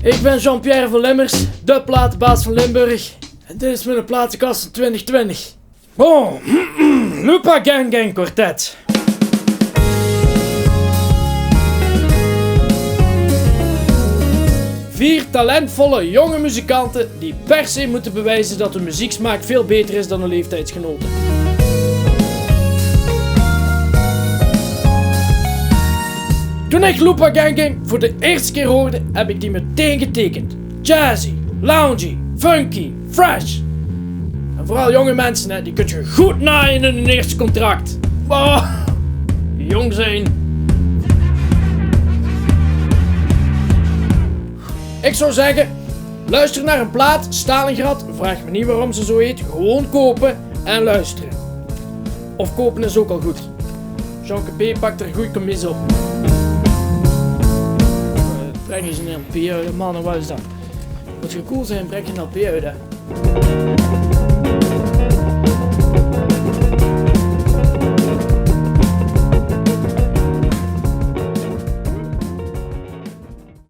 Ik ben Jean-Pierre van Lemmers, de platenbaas van Limburg. En dit is mijn platenkast van 2020. Bon, Lupa Gang Gang Quartet. 4 talentvolle jonge muzikanten die per se moeten bewijzen dat hun muzieksmaak veel beter is dan hun leeftijdsgenoten. Toen ik Lupa Gang Gang voor de eerste keer hoorde, heb ik die meteen getekend. Jazzy, loungy, funky, fresh. En vooral jonge mensen, die kun je goed naaien in hun eerste contract. Oh, jong zijn. Ik zou zeggen, luister naar een plaat, Stalingrad, vraag me niet waarom ze zo heet, gewoon kopen en luisteren. Of kopen is ook al goed. Jeanke P. pakt er een goede commis op. Breng eens een LP uit, man, wat is dat? Moet je cool zijn, breng je een LP uit, hè.